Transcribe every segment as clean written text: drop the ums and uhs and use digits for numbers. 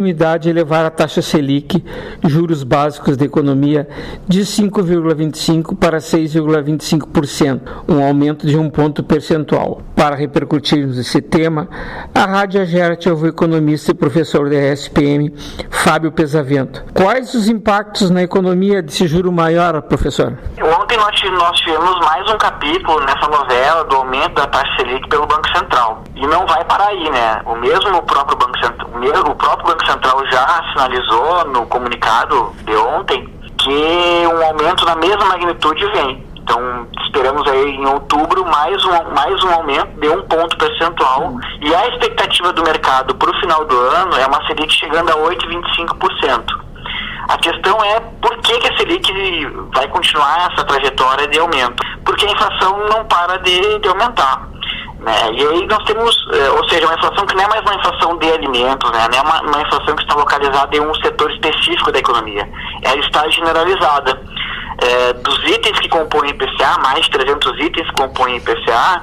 unanimidade elevar a taxa Selic, juros básicos da economia, de 5,25% para 6,25%, um aumento de 1 ponto percentual. Para repercutirmos esse tema, a Rádio Agerte ouve o economista e professor da ESPM, Fábio Pesavento. Quais os impactos na economia desse juro maior, professor? Ontem nós tivemos mais um capítulo nessa novela do aumento da taxa Selic pelo Banco Central. E não vai parar aí, né? O próprio Banco Central já sinalizou no comunicado de ontem que um aumento na mesma magnitude vem. Então, esperamos aí em outubro mais um aumento de 1 ponto percentual. E a expectativa do mercado para o final do ano é uma Selic chegando a 8,25%. A questão é por que a Selic vai continuar essa trajetória de aumento? Porque a inflação não para de aumentar. Né? E aí nós temos, ou seja, uma inflação que não é mais uma inflação de alimentos, né? Não é uma inflação que está localizada em um setor específico da economia. Ela está generalizada. Dos itens que compõem o IPCA, mais de 300 itens que compõem o IPCA,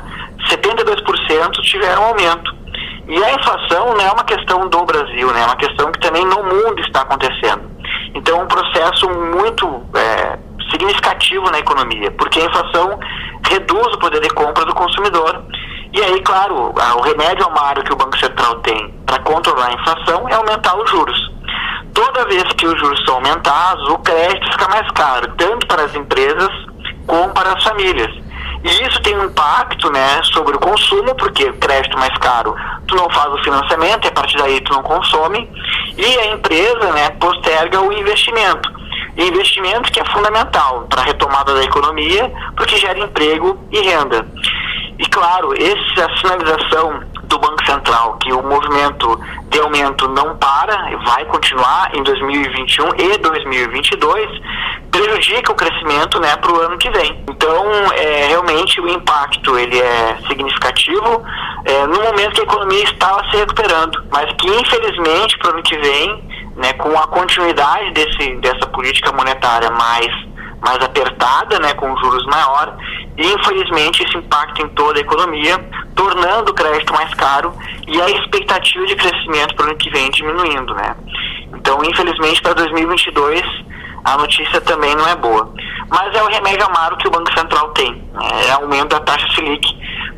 72% tiveram aumento. E a inflação não é uma questão do Brasil, né? É uma questão que também no mundo está acontecendo. Então é um processo muito significativo na economia, porque a inflação reduz o poder de compra do consumidor. E aí, claro, o remédio amargo que o Banco Central tem para controlar a inflação é aumentar os juros. Toda vez que os juros são aumentados, o crédito fica mais caro, tanto para as empresas como para as famílias. E isso tem um impacto, né, sobre o consumo, porque crédito mais caro, tu não faz o financiamento e a partir daí tu não consome, e a empresa, né, posterga o investimento. E investimento que é fundamental para a retomada da economia, porque gera emprego e renda. E claro, essa sinalização do Banco Central, que o movimento de aumento não para, vai continuar em 2021 e 2022, prejudica o crescimento, né, para o ano que vem. Então, realmente o impacto ele é significativo no momento que a economia estava se recuperando, mas que infelizmente para o ano que vem, né, com a continuidade dessa política monetária mais apertada, né, com juros maiores, e infelizmente esse impacta em toda a economia, tornando o crédito mais caro e a expectativa de crescimento para o ano que vem diminuindo, né? Então, infelizmente, para 2022 a notícia também não é boa. Mas é o remédio amargo que o Banco Central tem, né? É o aumento da taxa Selic,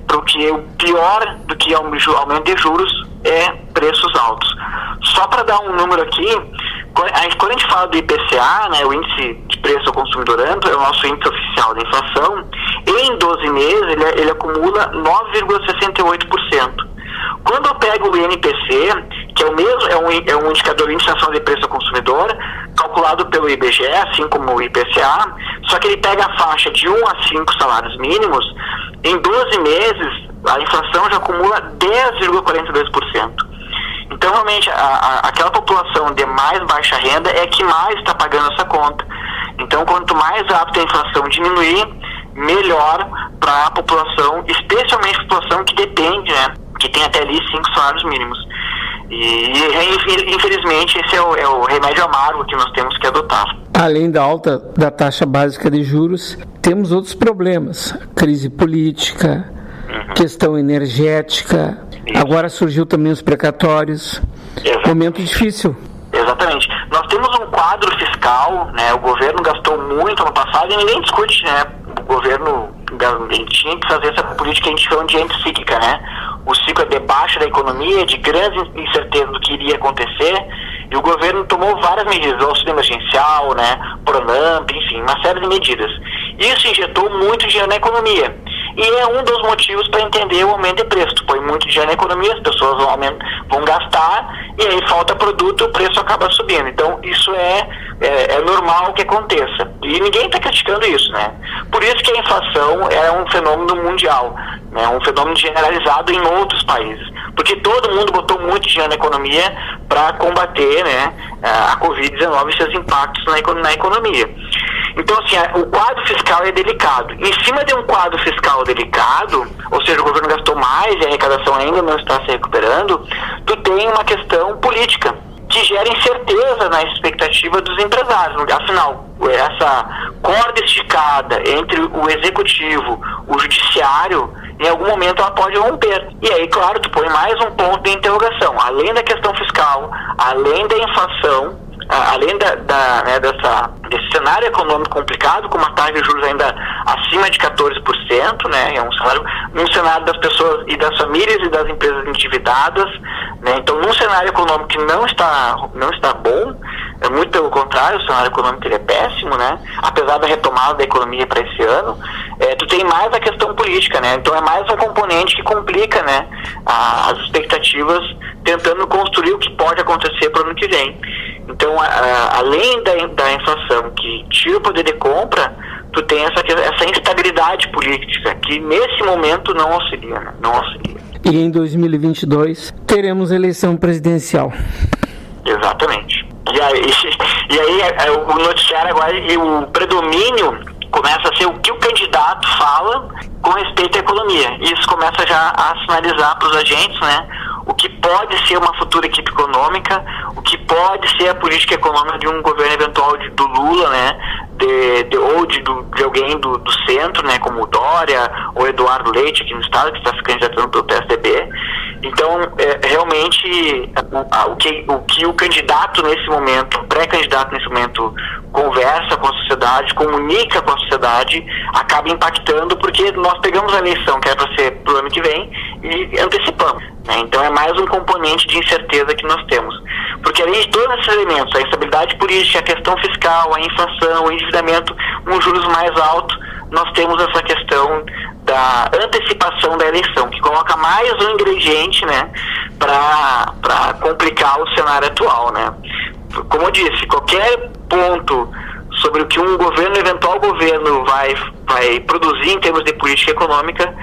porque o pior do que aumento de juros é preços altos. Só para dar um número aqui, quando a gente fala do IPCA, né, o índice de preço ao consumidor amplo, é o nosso índice oficial da inflação, em 12 meses ele acumula 9,68%. Quando eu pego o INPC, que é um indicador de inflação de preço ao consumidor, calculado pelo IBGE, assim como o IPCA, só que ele pega a faixa de 1 a 5 salários mínimos, em 12 meses a inflação já acumula 10,42%. Então, realmente, aquela população de mais baixa renda é que mais está pagando essa conta. Então, quanto mais rápido a inflação diminuir, melhor para a população, especialmente a população que depende, né, que tem até ali 5 salários mínimos. E infelizmente, esse é o remédio amargo que nós temos que adotar. Além da alta da taxa básica de juros, temos outros problemas. Crise política, questão energética, agora surgiu também os precatórios. Exatamente. Momento difícil. Exatamente. Nós temos um quadro fiscal, né? O governo gastou muito no passado e ninguém discute, né? O governo tinha que fazer essa política que a gente chama de anticíclica, né? O ciclo é de baixa da economia, de grande incerteza do que iria acontecer, e o governo tomou várias medidas, o auxílio emergencial, né? Pronamp, enfim, uma série de medidas. Isso injetou muito dinheiro na economia. E é um dos motivos para entender o aumento de preço. Tu põe muito dinheiro na economia, as pessoas vão gastar, e aí falta produto e o preço acaba subindo. Então, isso é normal que aconteça. E ninguém está criticando isso, né? Por isso que a inflação é um fenômeno mundial, né? Um fenômeno generalizado em outros países. Porque todo mundo botou muito dinheiro na economia para combater, né, a Covid-19 e seus impactos na economia. Então, assim, o quadro fiscal é delicado. Em cima de um quadro fiscal delicado, ou seja, o governo gastou mais e a arrecadação ainda não está se recuperando, tu tem uma questão política que gera incerteza na expectativa dos empresários. Afinal, essa corda esticada entre o executivo, o judiciário em algum momento ela pode romper. E aí, claro, tu põe mais um ponto de interrogação. Além da questão fiscal, além da inflação, além desse cenário econômico complicado, com uma taxa de juros ainda acima de 14%, né, é um cenário das pessoas e das famílias e das empresas endividadas, né, então num cenário econômico que não está bom, muito pelo contrário, o cenário econômico ele é péssimo, né, apesar da retomada da economia para esse ano, tu tem mais a questão política, né, então é mais um componente que complica, né, as expectativas, tentando construir o que pode acontecer para o ano que vem. Então, além da inflação que tira o poder de compra, tu tem essa instabilidade política que nesse momento não auxilia, né? Não auxilia. E em 2022 teremos eleição presidencial. Exatamente. E aí o noticiário agora, e o predomínio começa a ser o que o candidato fala com respeito à economia. E isso começa já a sinalizar para os agentes, né, o que pode ser uma futura equipe econômica, o que pode ser a política econômica de um governo eventual do Lula, né, ou de alguém do centro, né, como o Dória ou Eduardo Leite aqui no estado, que está se candidatando pelo PSDB. Então, realmente, o que o candidato nesse momento, o pré-candidato nesse momento, conversa com a sociedade, comunica com a sociedade, acaba impactando, porque nós pegamos a eleição que era para ser pro ano que vem e antecipamos, né? Então é mais um componente de incerteza que nós temos. Porque além de todos esses elementos, a instabilidade política, a questão fiscal, a inflação, o endividamento, juros mais altos, nós temos essa questão da antecipação da eleição, que coloca mais um ingrediente, né, para complicar o cenário atual, né. Como eu disse, qualquer ponto sobre o que um eventual governo vai produzir em termos de política econômica,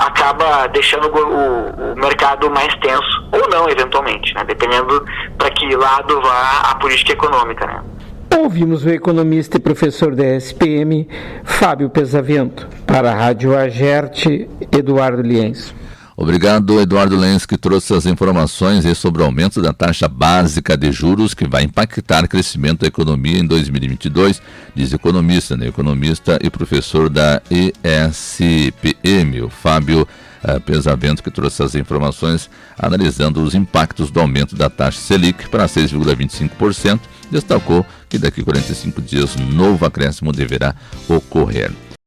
acaba deixando o mercado mais tenso, ou não, eventualmente, né, dependendo para que lado vá a política econômica, né. Ouvimos o economista e professor da SPM, Fábio Pesavento. Para a Rádio Agerte, Eduardo Lienz. Obrigado, Eduardo Lenz, que trouxe as informações sobre o aumento da taxa básica de juros que vai impactar o crescimento da economia em 2022, diz economista, né? Economista e professor da ESPM, o Fábio Pesavento, que trouxe as informações analisando os impactos do aumento da taxa Selic para 6,25%, destacou que daqui a 45 dias novo acréscimo deverá ocorrer.